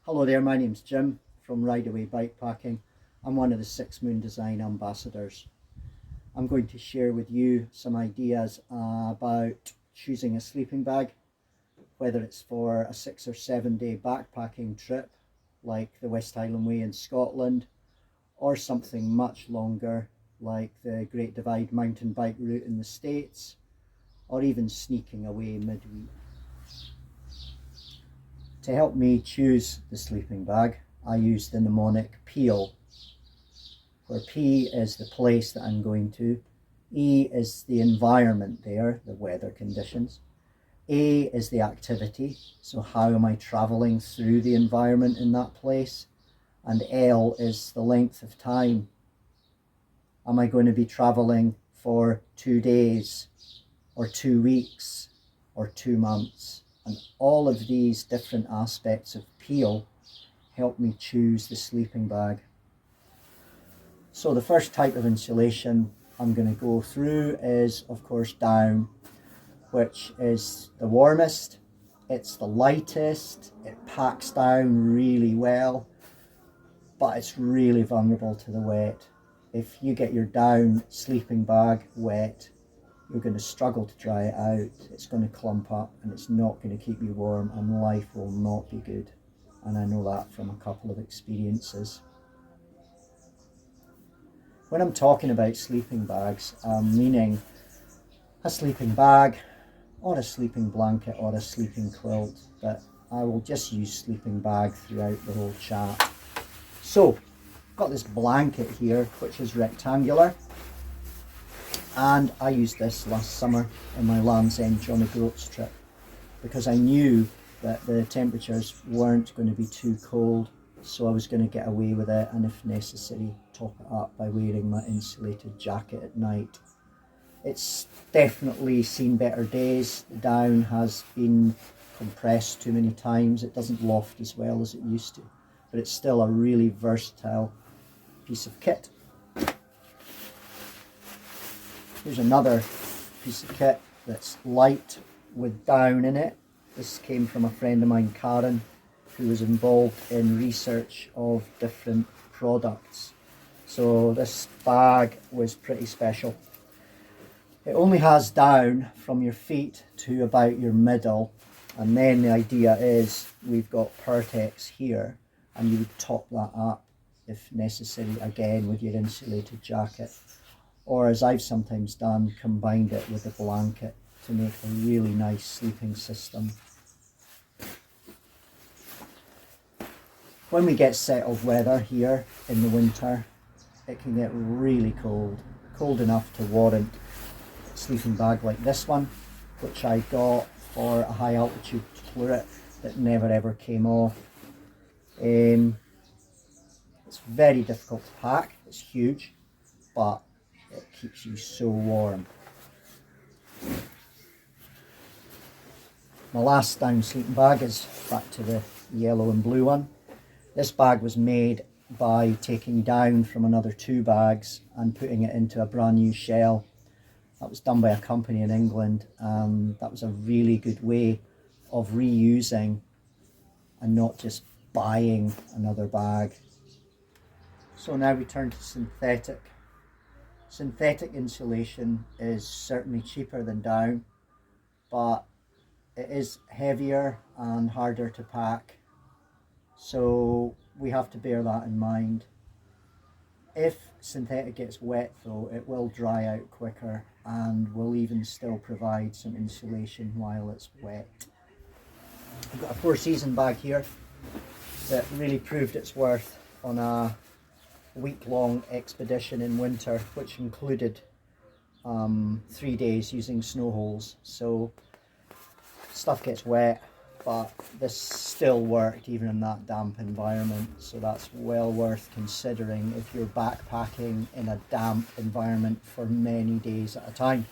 Hello there, my name's Jim from Rideaway Bikepacking. I'm one of the SixMoonDesign ambassadors. I'm going to share with you some ideas about choosing a sleeping bag, whether it's for a 6 or 7 day backpacking trip like the West Highland Way in Scotland, or something much longer like the Great Divide mountain bike route in the States, or even sneaking away midweek. To help me choose the sleeping bag, I use the mnemonic PEEL, where P is the place that I'm going to, E is the environment there, the weather conditions, A is the activity, so how am I travelling through the environment in that place, and L is the length of time. Am I going to be travelling for 2 days, or 2 weeks, or 2 months? And all of these different aspects of PEEL help me choose the sleeping bag. So the first type of insulation I'm going to go through is, of course, down, which is the warmest. It's the lightest, it packs down really well, but it's really vulnerable to the wet. If you get your down sleeping bag wet, you're going to struggle to dry it out, it's going to clump up and it's not going to keep you warm, and life will not be good. And I know that from a couple of experiences. When I'm talking about sleeping bags, I'm meaning a sleeping bag or a sleeping blanket or a sleeping quilt, but I will just use sleeping bag throughout the whole chat. So, I've got this blanket here which is rectangular. And I used this last summer in my Land's End John O'Groats trip because I knew that the temperatures weren't going to be too cold, so I was going to get away with it, and if necessary top it up by wearing my insulated jacket at night. It's definitely seen better days. The down has been compressed too many times, it doesn't loft as well as it used to, but it's still a really versatile piece of kit. Here's another piece of kit that's light with down in it. This came from a friend of mine, Karen, who was involved in research of different products. So this bag was pretty special. It only has down from your feet to about your middle, and then the idea is we've got Pertex here, and you would top that up if necessary, again with your insulated jacket. Or as I've sometimes done, combined it with a blanket to make a really nice sleeping system. When we get settled weather here in the winter, it can get really cold, cold enough to warrant a sleeping bag like this one, which I got for a high altitude tour that never ever came off. It's very difficult to pack, it's huge, but it keeps you so warm. My last down sleeping bag is back to the yellow and blue one. This bag was made by taking down from another 2 bags and putting it into a brand new shell. That was done by a company in England, and that was a really good way of reusing and not just buying another bag. So now we turn to synthetic. Synthetic insulation is certainly cheaper than down, but it is heavier and harder to pack, so we have to bear that in mind. If synthetic gets wet though, it will dry out quicker and will even still provide some insulation while it's wet. I've got a 4 season bag here that really proved its worth on a week-long expedition in winter, which included 3 days using snow holes. So stuff gets wet, but this still worked even in that damp environment, so that's well worth considering if you're backpacking in a damp environment for many days at a time.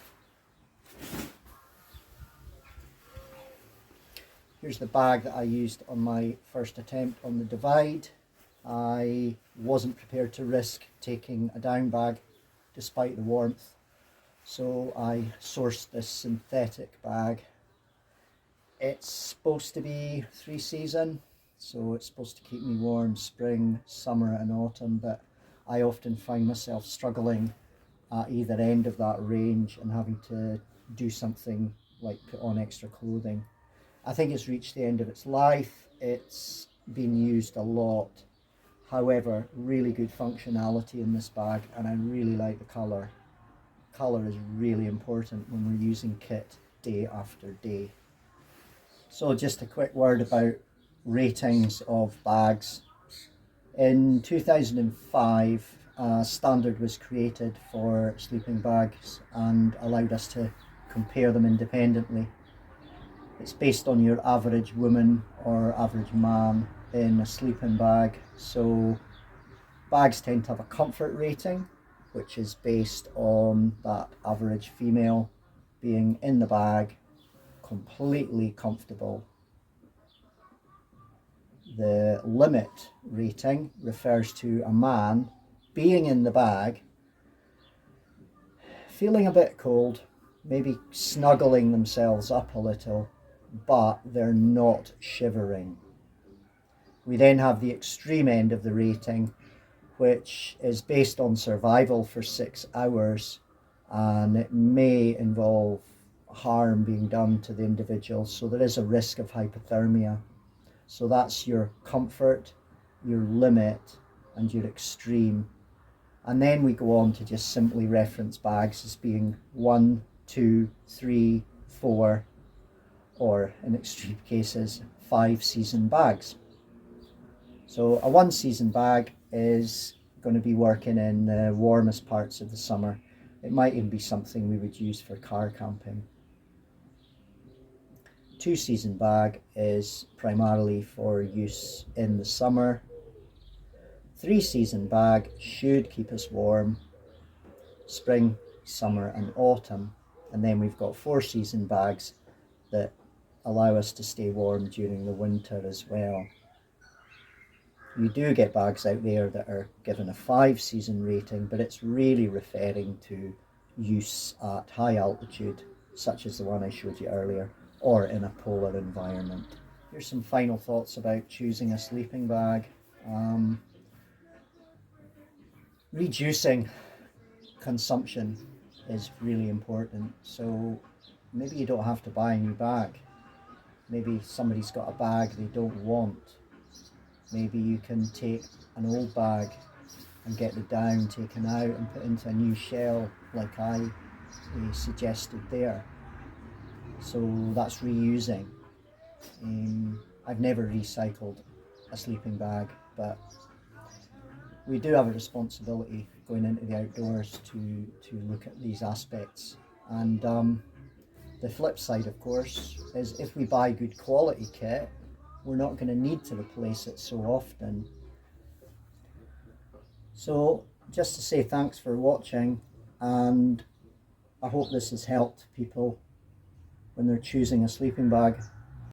Here's the bag that I used on my first attempt on the Divide. I wasn't prepared to risk taking a down bag despite the warmth, so I sourced this synthetic bag. It's supposed to be 3 season, so it's supposed to keep me warm spring, summer and autumn, but I often find myself struggling at either end of that range and having to do something like put on extra clothing. I think it's reached the end of its life. It's been used a lot. However, really good functionality in this bag, and I really like the colour. Colour is really important when we're using kit day after day. So just a quick word about ratings of bags. In 2005, a standard was created for sleeping bags and allowed us to compare them independently. It's based on your average woman or average man in a sleeping bag. So bags tend to have a comfort rating, which is based on that average female being in the bag, completely comfortable. The limit rating refers to a man being in the bag, feeling a bit cold, maybe snuggling themselves up a little, but they're not shivering. We then have the extreme end of the rating, which is based on survival for 6 hours, and it may involve harm being done to the individual, so there is a risk of hypothermia. So that's your comfort, your limit and your extreme. And then we go on to just simply reference bags as being 1, 2, 3, 4, or in extreme cases 5 season bags. So a 1 season bag is going to be working in the warmest parts of the summer. It might even be something we would use for car camping. 2 season bag is primarily for use in the summer. 3 season bag should keep us warm spring, summer and autumn. And then we've got 4 season bags that allow us to stay warm during the winter as well. You do get bags out there that are given a 5 season rating, but it's really referring to use at high altitude, such as the one I showed you earlier, or in a polar environment. Here's some final thoughts about choosing a sleeping bag. Reducing consumption is really important. So maybe you don't have to buy a new bag. Maybe somebody's got a bag they don't want. Maybe you can take an old bag and get the down taken out and put into a new shell like I suggested there. So that's reusing. I've never recycled a sleeping bag, but we do have a responsibility going into the outdoors to look at these aspects. And the flip side, of course, is if we buy good quality kit, we're not going to need to replace it so often. So just to say thanks for watching, and I hope this has helped people when they're choosing a sleeping bag.